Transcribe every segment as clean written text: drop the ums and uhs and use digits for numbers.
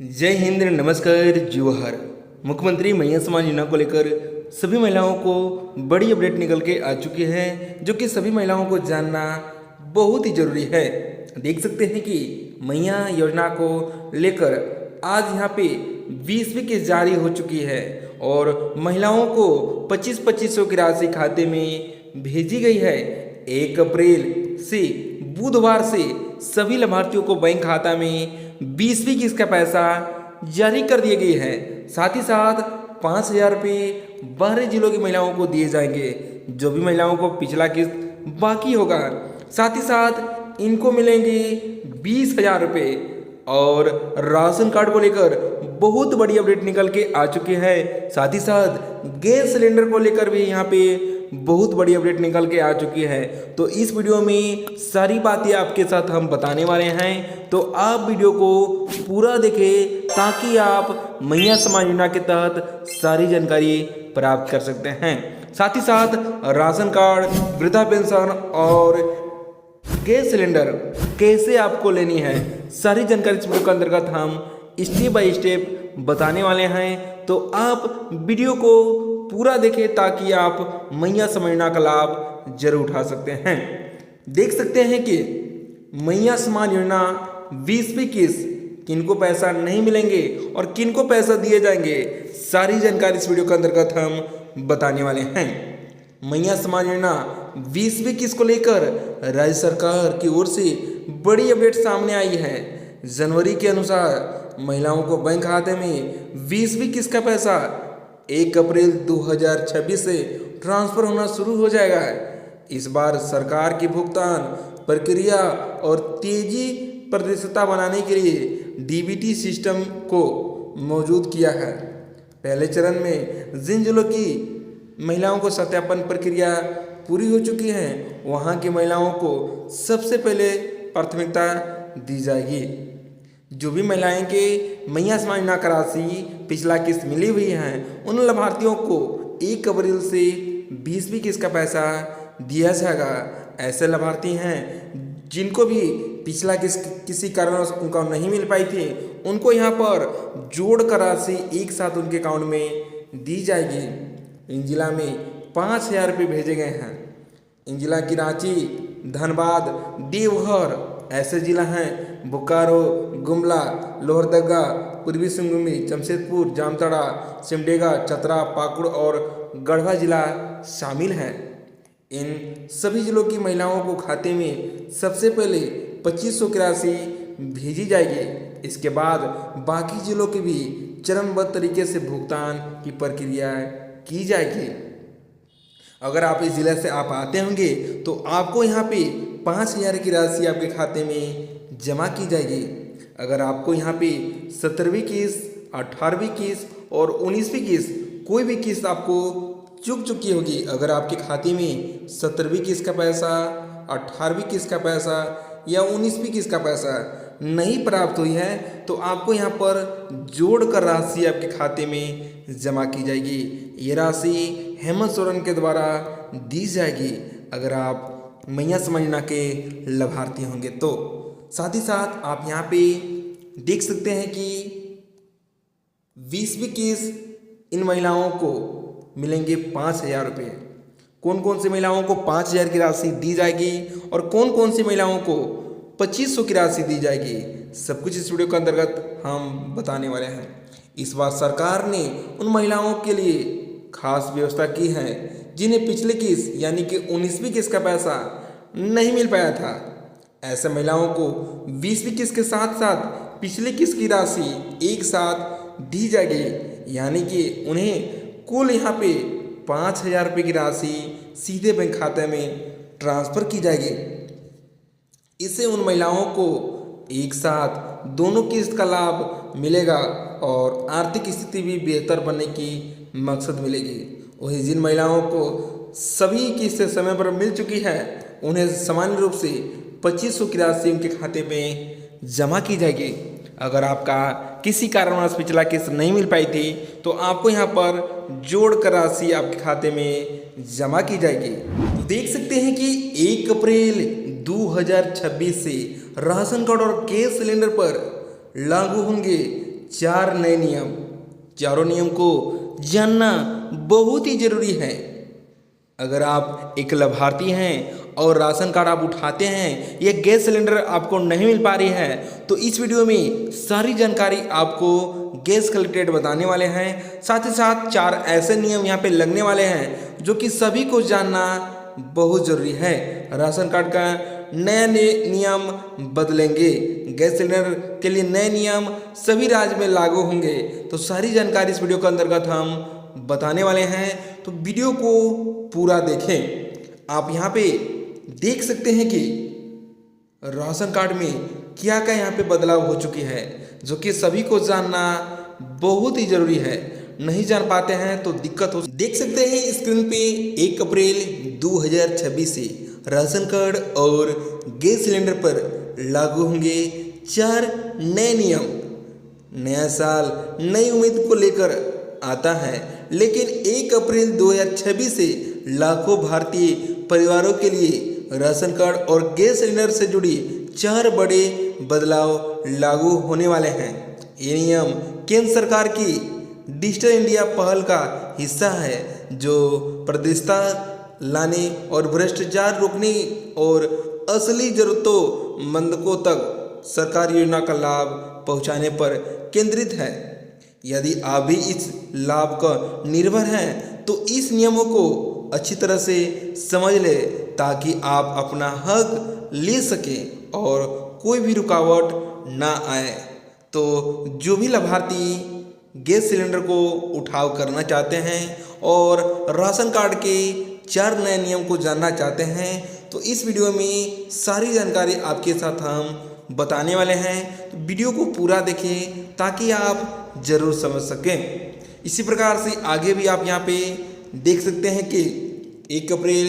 जय हिंद, नमस्कार, जोहर। मुख्यमंत्री मैया सम्मान योजना को लेकर सभी महिलाओं को बड़ी अपडेट निकल के आ चुकी है, जो कि सभी महिलाओं को जानना बहुत ही जरूरी है। देख सकते हैं कि मैया योजना को लेकर आज यहाँ पे 20वीं किस्त जारी हो चुकी है और महिलाओं को 2500 की राशि खाते में भेजी गई है। 1 अप्रैल से बुधवार से सभी लाभार्थियों को बैंक खाता में 20वीं किस्त का पैसा जारी कर दिए गए हैं। साथ ही साथ 5000 रुपये 12 जिलों की महिलाओं को दिए जाएंगे, जो भी महिलाओं को पिछला किस्त बाकी होगा। साथ ही साथ इनको मिलेंगे 20,000 रुपये। और राशन कार्ड को लेकर बहुत बड़ी अपडेट निकल के आ चुकी है। साथ ही साथ गैस सिलेंडर को लेकर भी यहाँ पे बहुत बड़ी अपडेट निकल के आ चुकी है। तो इस वीडियो में सारी बातें आपके साथ हम बताने वाले हैं, तो आप वीडियो को पूरा देखें ताकि आप मैया सम्मान योजना के तहत सारी जानकारी प्राप्त कर सकते हैं। साथ ही साथ राशन कार्ड, वृद्धा पेंशन और गैस सिलेंडर कैसे आपको लेनी है, सारी जानकारी इस वीडियो के अंतर्गत हम स्टेप बाय स्टेप बताने वाले हैं। तो आप वीडियो को पूरा देखें ताकि आप मैया सम्मान योजना का लाभ जरूर उठा सकते हैं। देख सकते हैं कि मैया सम्मान योजना 20वीं किस्त किनको पैसा नहीं मिलेंगे और किनको पैसा दिए जाएंगे, सारी जानकारी इस वीडियो के अंतर्गत हम बताने वाले हैं। मैया सम्मान योजना 20वीं किस्त को लेकर राज्य सरकार की ओर से बड़ी अपडेट सामने आई है। जनवरी के अनुसार महिलाओं को बैंक खाते में 20वीं किस्त का पैसा 1 अप्रैल 2026 से ट्रांसफर होना शुरू हो जाएगा। इस बार सरकार की भुगतान प्रक्रिया और तेजी पारदर्शिता बनाने के लिए डीबीटी सिस्टम को मौजूद किया है। पहले चरण में जिन जिलों की महिलाओं को सत्यापन प्रक्रिया पूरी हो चुकी है, वहां की महिलाओं को सबसे पहले प्राथमिकता दी जाएगी। जो भी महिलाएं के मैया सम्मान योजना का राशि पिछला किस्त मिली हुई है, उन लाभार्थियों को 1 अप्रैल से 20वीं किस्त का पैसा दिया जाएगा। ऐसे लाभार्थी हैं जिनको भी पिछला किस्त किसी कारणवश उनका नहीं मिल पाई थी, उनको यहाँ पर जोड़ कर राशि एक साथ उनके अकाउंट में दी जाएगी। इन जिला में 5000 रुपये भेजे गए हैं। इन जिला की रांची, धनबाद, देवघर ऐसे जिला हैं। बोकारो, गुमला, लोहरदगा, पूर्वी सिंहभूम, जमशेदपुर, जामताड़ा, सिमडेगा, चतरा, पाकुड़ और गढ़वा जिला शामिल हैं। इन सभी जिलों की महिलाओं को खाते में सबसे पहले 2500 की राशि भेजी जाएगी। इसके बाद बाकी जिलों के भी चरणबद्ध तरीके से भुगतान की प्रक्रिया की जाएगी। अगर आप इस जिले से आप आते होंगे तो आपको यहाँ पे 5000 की राशि आपके खाते में जमा की जाएगी। अगर आपको यहाँ पे 17वीं किस्त, 18वीं किस्त और 19वीं किस्त कोई भी किस्त आपको चूक चुकी होगी, अगर आपके खाते में 17वीं किस्त का पैसा, 18वीं किस्त का पैसा या 19वीं किस्त का पैसा नहीं प्राप्त हुई है, तो आपको यहाँ पर जोड़कर राशि आपके खाते में जमा की जाएगी। ये राशि हेमंत सोरेन के द्वारा दी जाएगी अगर आप मैया सम्मान योजना के लाभार्थी होंगे तो। साथ ही साथ आप यहाँ पे देख सकते हैं कि 20वीं किस्त इन महिलाओं को मिलेंगे 5000 रुपये। कौन कौन सी महिलाओं को 5000 की राशि दी जाएगी और कौन कौन सी महिलाओं को 2500 की राशि दी जाएगी, सब कुछ इस वीडियो के अंतर्गत हम बताने वाले हैं। इस बार सरकार ने उन महिलाओं के लिए खास व्यवस्था की है जिन्हें पिछले किस्त यानी कि 19वीं किस्त का पैसा नहीं मिल पाया था। ऐसे महिलाओं को 20वीं किस्त के साथ साथ पिछले किस्त की राशि एक साथ दी जाएगी, यानी कि उन्हें कुल यहाँ पे 5000 रुपये की राशि सीधे बैंक खाते में ट्रांसफ़र की जाएगी। इससे उन महिलाओं को एक साथ दोनों किस्त का लाभ मिलेगा और आर्थिक स्थिति भी बेहतर बनने की मकसद मिलेगी। वही जिन महिलाओं को सभी किस्तें समय पर मिल चुकी है, उन्हें सामान्य रूप से 2500 की राशि उनके खाते में जमा की जाएगी। अगर आपका किसी कारणवश पिछला किस्त नहीं मिल पाई थी, तो आपको यहाँ पर जोड़कर राशि आपके खाते में जमा की जाएगी। तो देख सकते हैं कि 1 अप्रैल 2026 से राशन कार्ड और गैस सिलेंडर पर लागू होंगे 4 नए नियम। चारों नियम को जानना बहुत ही जरूरी है। अगर आप एक लाभार्थी हैं और राशन कार्ड आप उठाते हैं या गैस सिलेंडर आपको नहीं मिल पा रही है, तो इस वीडियो में सारी जानकारी आपको गैस कलेक्टेड बताने वाले हैं। साथ ही साथ 4 ऐसे नियम यहाँ पे लगने वाले हैं जो कि सभी को जानना बहुत ज़रूरी है। राशन कार्ड का नया नियम बदलेंगे, गैस सिलेंडर के लिए नए नियम सभी राज्य में लागू होंगे। तो सारी जानकारी इस वीडियो के अंतर्गत हम बताने वाले हैं, तो वीडियो को पूरा देखें। आप यहाँ पे देख सकते हैं कि राशन कार्ड में क्या क्या यहाँ पे बदलाव हो चुकी है, जो कि सभी को जानना बहुत ही जरूरी है। नहीं जान पाते हैं तो दिक्कत हो। देख सकते हैं स्क्रीन पे 1 अप्रैल 2026 से राशन कार्ड और गैस सिलेंडर पर लागू होंगे 4 नए नियम। नया साल नई उम्मीद को लेकर आता है, लेकिन 1 अप्रैल 2026 से लाखों भारतीय परिवारों के लिए राशन कार्ड और गैस सिलेंडर से जुड़ी 4 बड़े बदलाव लागू होने वाले हैं। ये नियम केंद्र सरकार की डिजिटल इंडिया पहल का हिस्सा है, जो पारदर्शिता लाने और भ्रष्टाचार रोकने और असली जरूरतमंदों तक सरकार योजना का लाभ पहुंचाने पर केंद्रित है। यदि आप भी इस लाभ का निर्भर हैं तो इस नियमों को अच्छी तरह से समझ ले, ताकि आप अपना हक ले सकें और कोई भी रुकावट ना आए। तो जो भी लाभार्थी गैस सिलेंडर को उठाव करना चाहते हैं और राशन कार्ड के 4 नए नियम को जानना चाहते हैं, तो इस वीडियो में सारी जानकारी आपके साथ हम बताने वाले हैं। तो वीडियो को पूरा देखें ताकि आप ज़रूर समझ सकें। इसी प्रकार से आगे भी आप यहाँ पे देख सकते हैं कि 1 अप्रैल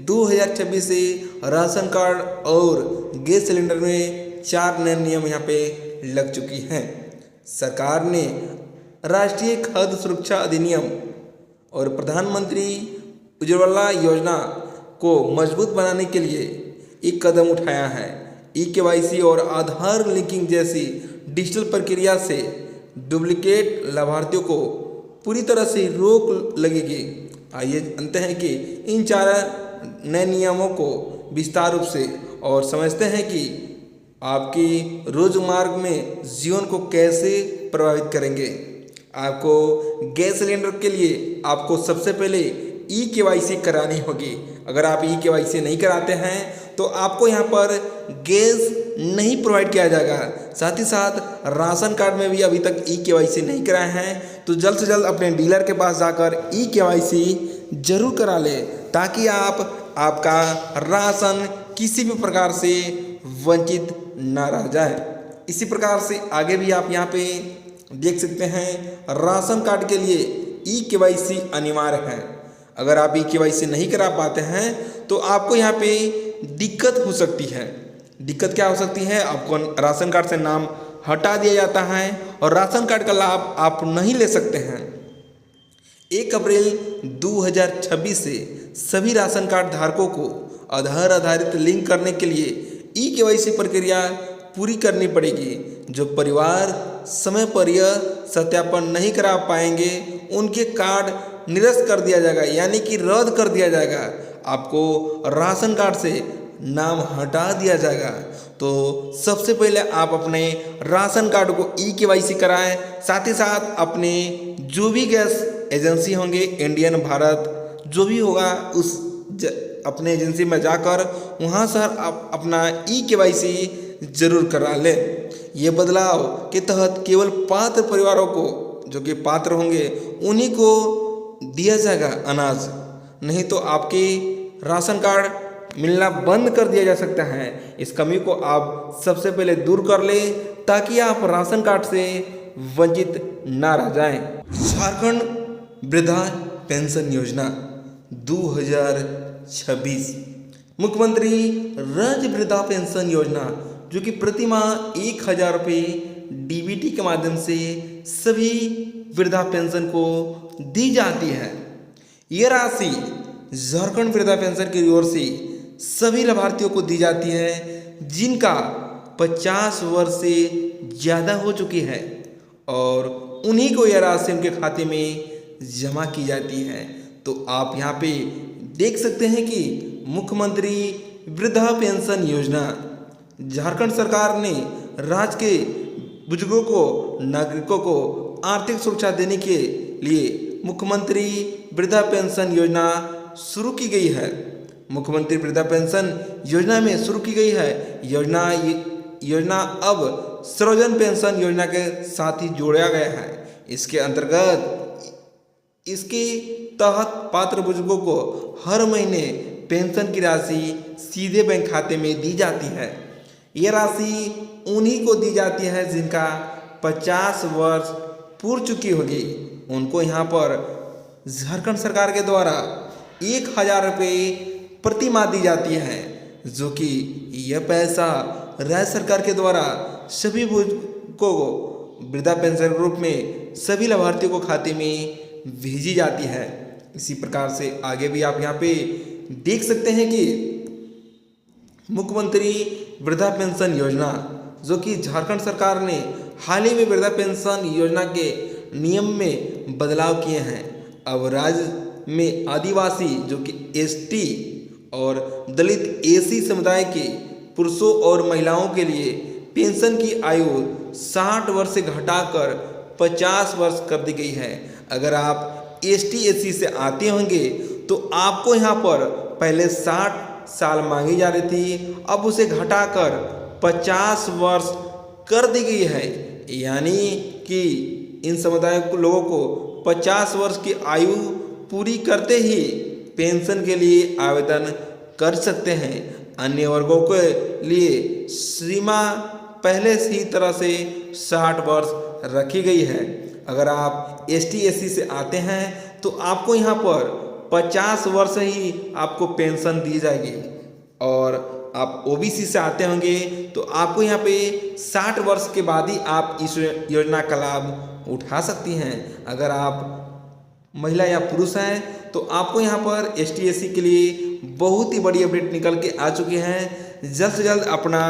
2026 से राशन कार्ड और गैस सिलेंडर में 4 नए नियम यहाँ पे लग चुकी हैं। सरकार ने राष्ट्रीय खाद्य सुरक्षा अधिनियम और प्रधानमंत्री उज्ज्वला योजना को मजबूत बनाने के लिए एक कदम उठाया है। ई-केवाईसी और आधार लिंकिंग जैसी डिजिटल प्रक्रिया से डुप्लीकेट लाभार्थियों को पूरी तरह से रोक लगेगी। आइए जानते हैं कि इन 4 नए नियमों को विस्तार रूप से और समझते हैं कि आपकी रोजमर्रा में जीवन को कैसे प्रभावित करेंगे। आपको गैस सिलेंडर के लिए आपको सबसे पहले ई-केवाईसी करानी होगी। अगर आप ई-केवाईसी नहीं कराते हैं तो आपको यहाँ पर गैस नहीं प्रोवाइड किया जाएगा। साथ ही साथ राशन कार्ड में भी अभी तक ई-केवाईसी नहीं कराए हैं, तो जल्द से जल्द अपने डीलर के पास जाकर ई-केवाईसी जरूर करा लें, ताकि आपका राशन किसी भी प्रकार से वंचित ना रह जाए। इसी प्रकार से आगे भी आप यहाँ पे देख सकते हैं, राशन कार्ड के लिए ई-केवाईसी अनिवार्य है। अगर आप ई-केवाईसी नहीं करा पाते हैं तो आपको यहाँ पे दिक्कत हो सकती है। दिक्कत क्या हो सकती है? आपको राशन कार्ड से नाम हटा दिया जाता है और राशन कार्ड का लाभ आप नहीं ले सकते हैं। 1 अप्रैल 2026 से सभी राशन कार्ड धारकों को आधार आधारित लिंक करने के लिए ई-केवाईसी प्रक्रिया पूरी करनी पड़ेगी। जो परिवार समय पर यह सत्यापन नहीं करा पाएंगे, उनके कार्ड निरस्त कर दिया जाएगा, यानी कि रद्द कर दिया जाएगा। आपको राशन कार्ड से नाम हटा दिया जाएगा। तो सबसे पहले आप अपने राशन कार्ड को ई-केवाईसी कराएं। साथ ही साथ अपने जो भी गैस एजेंसी होंगे, इंडियन, भारत, जो भी होगा, उस अपने एजेंसी में जाकर वहाँ सर आप अपना ई-केवाईसी जरूर करा लें। ये बदलाव के तहत केवल पात्र परिवारों को, जो कि पात्र होंगे, उन्हीं को दिया जाएगा अनाज। नहीं तो आपके राशन कार्ड मिलना बंद कर दिया जा सकता है। इस कमी को आप सबसे पहले दूर कर लें, ताकि आप राशन कार्ड से वंचित ना रह जाएं। झारखंड वृद्धा पेंशन योजना 2026, मुख्यमंत्री राज्य वृद्धा पेंशन योजना, जो कि प्रति माह 1000 रुपये डीबीटी के माध्यम से सभी वृद्धा पेंशन को दी जाती है। ये राशि झारखंड वृद्धा पेंशन की ओर से सभी लाभार्थियों को दी जाती है जिनका 50 वर्ष से ज़्यादा हो चुकी है और उन्हीं को यह राशि उनके खाते में जमा की जाती है। तो आप यहाँ पे देख सकते हैं कि मुख्यमंत्री वृद्धा पेंशन योजना, झारखंड सरकार ने राज्य के बुजुर्गों को, नागरिकों को आर्थिक सुरक्षा देने के लिए मुख्यमंत्री वृद्धा पेंशन योजना शुरू की गई है। मुख्यमंत्री वृद्धा पेंशन योजना में शुरू की गई है योजना अब सर्वजन पेंशन योजना के साथ ही जोड़ा गया है। इसके अंतर्गत इसके तहत पात्र बुजुर्गों को हर महीने पेंशन की राशि सीधे बैंक खाते में दी जाती है। यह राशि उन्हीं को दी जाती है जिनका 50 वर्ष पूर्ण चुकी होगी। उनको यहाँ पर झारखंड सरकार के द्वारा 1000 रुपये प्रति माह दी जाती है, जो कि यह पैसा राज्य सरकार के द्वारा सभी बुजुर्गों को वृद्धा पेंशन के रूप में सभी लाभार्थियों को खाते में भेजी जाती है। इसी प्रकार से आगे भी आप यहाँ पे देख सकते हैं कि मुख्यमंत्री वृद्धा पेंशन योजना, जो कि झारखंड सरकार ने हाल ही में वृद्धा पेंशन योजना के नियम में बदलाव किए हैं। अब राज्य में आदिवासी, जो कि एसटी और दलित एसी समुदाय के पुरुषों और महिलाओं के लिए पेंशन की आयु 60 वर्ष से घटाकर 50 वर्ष कर दी गई है। अगर आप एसटी एसी से आते होंगे तो आपको यहाँ पर पहले 60 साल मांगी जा रही थी, अब उसे घटाकर 50 वर्ष कर दी गई है। यानी कि इन समुदाय के लोगों को 50 वर्ष की आयु पूरी करते ही पेंशन के लिए आवेदन कर सकते हैं। अन्य वर्गों के लिए सीमा पहले से ही तरह से 60 वर्ष रखी गई है। अगर आप एसटी एससी से आते हैं तो आपको यहाँ पर 50 वर्ष ही आपको पेंशन दी जाएगी, और आप ओबीसी से आते होंगे तो आपको यहाँ पे 60 वर्ष के बाद ही आप इस योजना का लाभ उठा सकती हैं। अगर आप महिला या पुरुष हैं तो आपको यहाँ पर एसटी एससी के लिए बहुत ही बड़ी अपडेट निकल के आ चुकी हैं। जल्द से जल्द अपना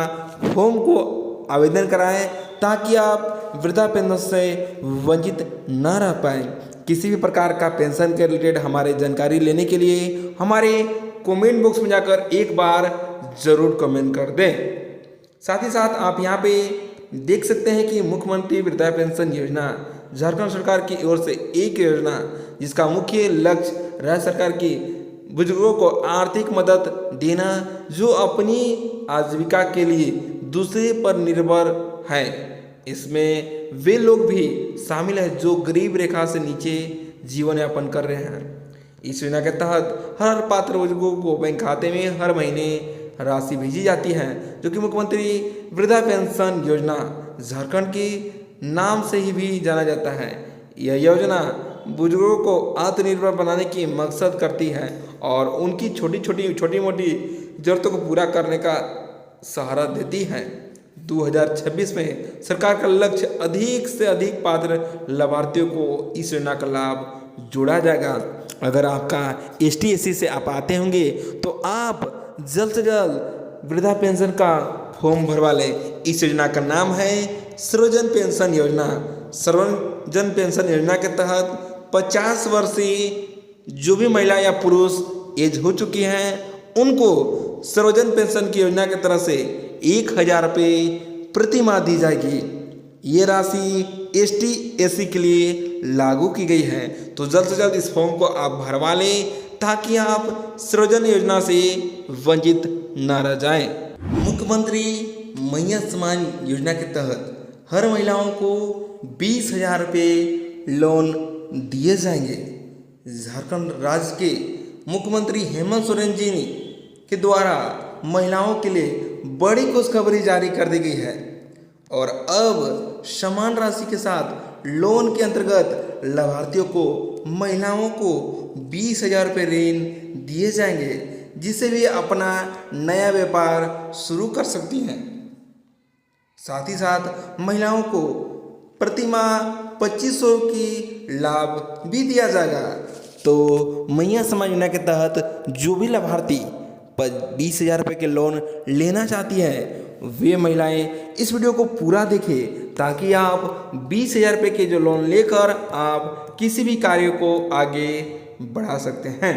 फॉर्म को आवेदन कराएं ताकि आप वृद्धा पेंशन से वंचित न रह पाएँ। किसी भी प्रकार का पेंशन के रिलेटेड हमारे जानकारी लेने के लिए हमारे कमेंट बॉक्स में जाकर एक बार ज़रूर कमेंट कर दें। साथ ही साथ आप यहाँ पे देख सकते हैं कि मुख्यमंत्री वृद्धा पेंशन योजना झारखंड सरकार की ओर से एक योजना जिसका मुख्य लक्ष्य राज्य सरकार की बुजुर्गों को आर्थिक मदद देना, जो अपनी आजीविका के लिए दूसरे पर निर्भर है। इसमें वे लोग भी शामिल हैं जो गरीब रेखा से नीचे जीवन यापन कर रहे हैं। इस योजना के तहत हर पात्र बुजुर्गों को बैंक खाते में हर महीने राशि भेजी जाती है, जो कि मुख्यमंत्री वृद्धा पेंशन योजना झारखंड के नाम से ही भी जाना जाता है। यह योजना बुजुर्गों को आत्मनिर्भर बनाने की मकसद करती है और उनकी छोटी मोटी जरूरतों को पूरा करने का सहारा देती है। 2026 में सरकार का लक्ष्य अधिक से अधिक पात्र लाभार्थियों को इस योजना का लाभ जोड़ा जाएगा। अगर आपका एसटी एससी से आप आते होंगे तो आप जल्द से जल्द वृद्धा पेंशन का फॉर्म भरवा लें। इस योजना का नाम है सर्वजन पेंशन योजना। सर्वजन पेंशन योजना के तहत 50 वर्ष से जो भी महिला या पुरुष एज हो चुकी हैं उनको सर्वजन पेंशन की योजना की तरफ से 1000 रुपये प्रति माह दी जाएगी। ये राशि एसटी एससी के लिए लागू की गई है। तो जल्द से जल्द इस फॉर्म को आप भरवा लें ताकि आप सर्वजन योजना से वंचित न रह जाएं। मुख्यमंत्री मैया सम्मान योजना के तहत हर महिलाओं को 20,000 रुपये लोन दिए जाएंगे। झारखंड राज्य के मुख्यमंत्री हेमंत सोरेन जी के द्वारा महिलाओं के लिए बड़ी खुशखबरी जारी कर दी गई है और अब समान राशि के साथ लोन के अंतर्गत लाभार्थियों को महिलाओं को 20,000 रुपये ऋण दिए जाएंगे, जिससे वे अपना नया व्यापार शुरू कर सकती हैं। साथ ही साथ महिलाओं को प्रति माह 2500 की लाभ भी दिया जाएगा। तो मैया सम्मान योजना के तहत जो भी लाभार्थी 20,000 रुपये के लोन लेना चाहती है वे महिलाएं इस वीडियो को पूरा देखें ताकि आप 20,000 रुपये के जो लोन लेकर आप किसी भी कार्य को आगे बढ़ा सकते हैं।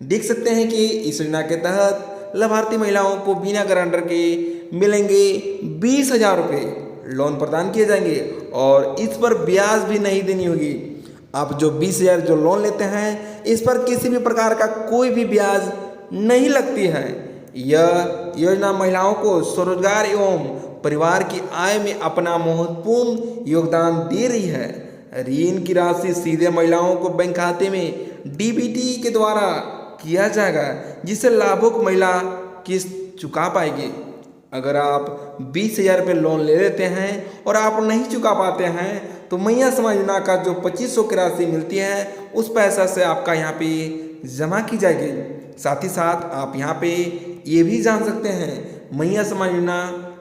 देख सकते हैं कि इस योजना के तहत लाभार्थी महिलाओं को बिना गारंटर के मिलेंगे 20,000 रुपये लोन प्रदान किए जाएंगे और इस पर ब्याज भी नहीं देनी होगी। आप जो 20,000 जो लोन लेते हैं इस पर किसी भी प्रकार का कोई भी ब्याज नहीं लगती है। यह योजना महिलाओं को स्वरोजगार एवं परिवार की आय में अपना महत्वपूर्ण योगदान दे रही है। ऋण की राशि सीधे महिलाओं को बैंक खाते में डीबीटी के द्वारा किया जाएगा, जिससे लाभुक महिला किस्त चुका पाएगी। अगर आप 20,000 रुपये लोन ले लेते हैं और आप नहीं चुका पाते हैं तो मैया समाज योजना का जो 2500 की राशि मिलती है उस पैसा से आपका यहाँ पे जमा की जाएगी। साथ ही साथ आप यहाँ पे ये भी जान सकते हैं मैया समाज योजना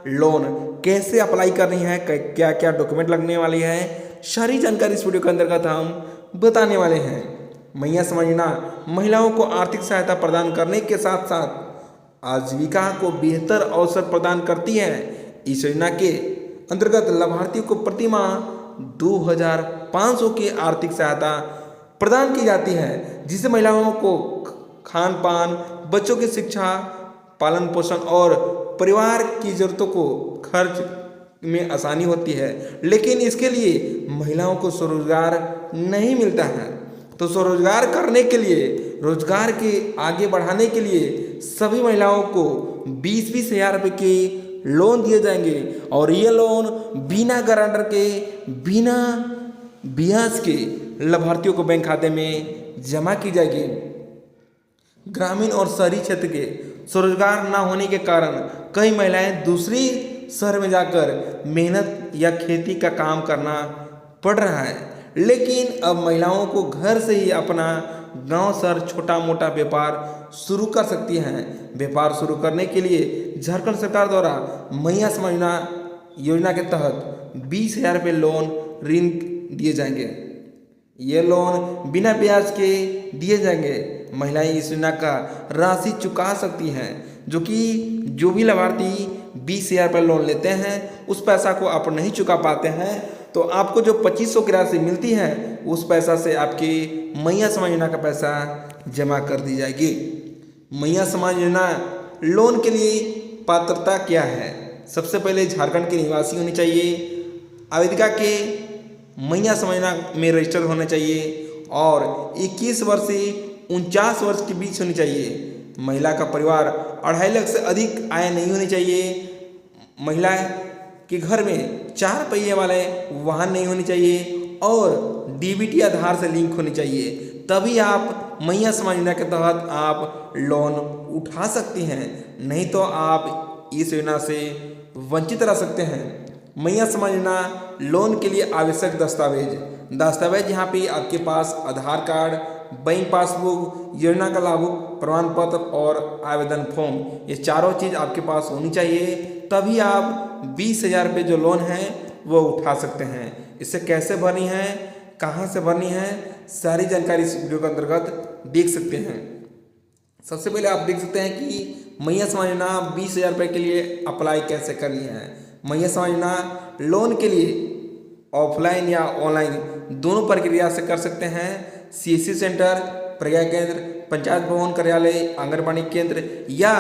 लोन कैसे अप्लाई करनी है, क्या क्या डॉक्यूमेंट लगने वाली है, सारी जानकारी इस वीडियो के अंतर्गत हम बताने वाले हैं। मैया समाज योजना महिलाओं को आर्थिक सहायता प्रदान करने के साथ साथ आजीविका को बेहतर अवसर प्रदान करती है। इस योजना के अंतर्गत लाभार्थियों को प्रति माह 2,500 की आर्थिक सहायता प्रदान की जाती है, जिससे महिलाओं को खान पान, बच्चों की शिक्षा, पालन पोषण और परिवार की जरूरतों को खर्च में आसानी होती है। लेकिन इसके लिए महिलाओं को स्वरोजगार नहीं मिलता है, तो स्वरोजगार करने के लिए, रोजगार के आगे बढ़ाने के लिए सभी महिलाओं को 20-20 हज़ार रुपये के लोन दिए जाएंगे और ये लोन बिना गारंटर के, बिना ब्याज के लाभार्थियों को बैंक खाते में जमा की जाएगी। ग्रामीण और शहरी क्षेत्र के स्वरोजगार न होने के कारण कई महिलाएं दूसरी शहर में जाकर मेहनत या खेती का काम करना पड़ रहा है, लेकिन अब महिलाओं को घर से ही अपना गांव शहर छोटा मोटा व्यापार शुरू कर सकती हैं। व्यापार शुरू करने के लिए झारखंड सरकार द्वारा मैया समाज योजना के तहत 20,000 रुपये लोन ऋण दिए जाएंगे। ये लोन बिना ब्याज के दिए जाएंगे। महिलाएं इस योजना का राशि चुका सकती हैं, जो भी लाभार्थी 20,000 रुपये लोन लेते हैं उस पैसा को आप नहीं चुका पाते हैं तो आपको जो 2500 की राशि मिलती है उस पैसा से आपकी मैया समाज योजना का पैसा जमा कर दी जाएगी। मैया समाज योजना लोन के लिए पात्रता क्या है? सबसे पहले झारखंड के निवासी होनी चाहिए, आवेदिका के मैया समाज योजना में रजिस्टर होना चाहिए और 21 वर्ष से 49 वर्ष के बीच होनी चाहिए। महिला का परिवार 2.5 लाख से अधिक आय नहीं होनी चाहिए। महिला के घर में 4 पहिए वाले वाहन नहीं होनी चाहिए और डीबीटी आधार से लिंक होनी चाहिए, तभी आप मैया समाज योजना के तहत आप लोन उठा सकती हैं, नहीं तो आप इस योजना से वंचित रह सकते हैं। मैया समाज योजना लोन के लिए आवश्यक दस्तावेज यहाँ पे आपके पास आधार कार्ड, बैंक पासबुक, योजना का लाभुक प्रमाण पत्र और आवेदन फॉर्म, ये चारों चीज़ आपके पास होनी चाहिए, तभी आप 20,000 रुपये जो लोन है वो उठा सकते हैं। इसे कैसे भरनी है, कहाँ से भरनी है, सारी जानकारी इस वीडियो के अंतर्गत देख सकते हैं। सबसे पहले आप देख सकते हैं कि मैया समाज योजना 20,000 रुपये के लिए अप्लाई कैसे करनी है। मैया समाज योजना लोन के लिए ऑफलाइन या ऑनलाइन दोनों प्रक्रिया से कर सकते हैं। CSC सेंटर, प्रज्ञा केंद्र, पंचायत भवन कार्यालय, आंगनबाड़ी केंद्र या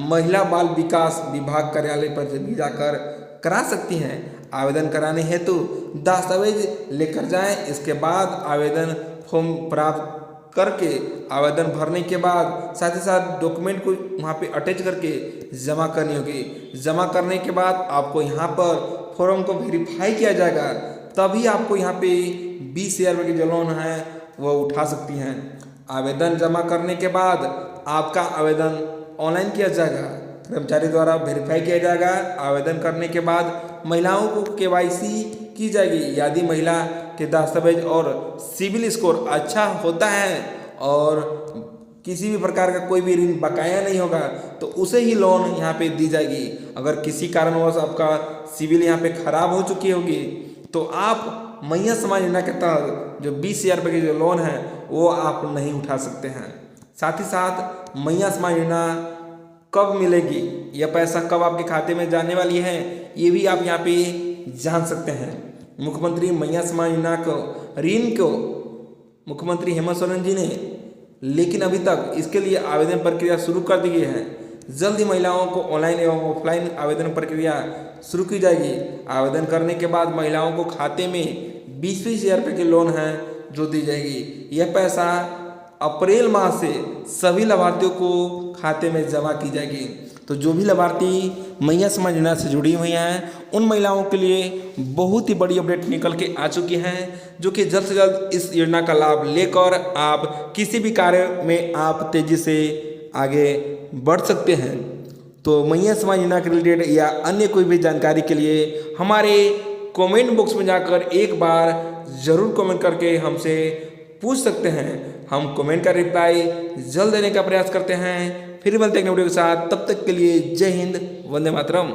महिला बाल विकास विभाग कार्यालय पर भी जाकर करा सकती हैं। आवेदन कराने हेतु दस्तावेज लेकर जाएं। इसके बाद आवेदन फॉर्म प्राप्त करके आवेदन भरने के बाद साथ ही साथ डॉक्यूमेंट को वहाँ पे अटैच करके जमा करनी होगी। जमा करने के बाद आपको यहाँ पर फॉर्म को वेरीफाई किया जाएगा, तभी आपको यहाँ पे 20,000 रुपये की जो लोन है वो उठा सकती हैं। आवेदन जमा करने के बाद आपका आवेदन ऑनलाइन किया जाएगा, कर्मचारी द्वारा वेरीफाई किया जाएगा। आवेदन करने के बाद महिलाओं को KYC की जाएगी। यदि महिला के दस्तावेज और सिविल स्कोर अच्छा होता है और किसी भी प्रकार का कोई भी ऋण बकाया नहीं होगा तो उसे ही लोन यहाँ पे दी जाएगी। अगर किसी कारणवश आपका सिविल यहाँ पे खराब हो चुकी होगी तो आप मैया समाज योजना के तहत जो 20,000 रुपये की जो लोन है वो आप नहीं उठा सकते हैं। साथ ही साथ मैया समाज योजना कब मिलेगी, यह पैसा कब आपके खाते में जाने वाली है, ये भी आप यहाँ पे जान सकते हैं। मुख्यमंत्री मैया सम्मान योजना को ऋण को मुख्यमंत्री हेमंत सोरेन जी ने, लेकिन अभी तक इसके लिए आवेदन प्रक्रिया शुरू कर दी गई है। जल्द ही महिलाओं को ऑनलाइन एवं ऑफलाइन आवेदन प्रक्रिया शुरू की जाएगी। आवेदन करने के बाद महिलाओं को खाते में 20-20 हज़ार रुपये की लोन है जो दी जाएगी। यह पैसा अप्रैल माह से सभी लाभार्थियों को खाते में जमा की जाएगी। तो जो भी लाभार्थी मैया सम्मान योजना से जुड़ी हुई हैं उन महिलाओं के लिए बहुत ही बड़ी अपडेट निकल के आ चुकी है, जो कि जल्द से जल्द इस योजना का लाभ लेकर आप किसी भी कार्य में आप तेजी से आगे बढ़ सकते हैं। तो मैया सम्मान योजना के रिलेटेड या अन्य कोई भी जानकारी के लिए हमारे कमेंट बॉक्स में जाकर एक बार ज़रूर कमेंट करके हमसे पूछ सकते हैं। हम कमेंट का रिप्लाई जल्द देने का प्रयास करते हैं। फिर मिलते हैं वीडियो के साथ, तब तक के लिए जय हिंद, वंदे मातरम।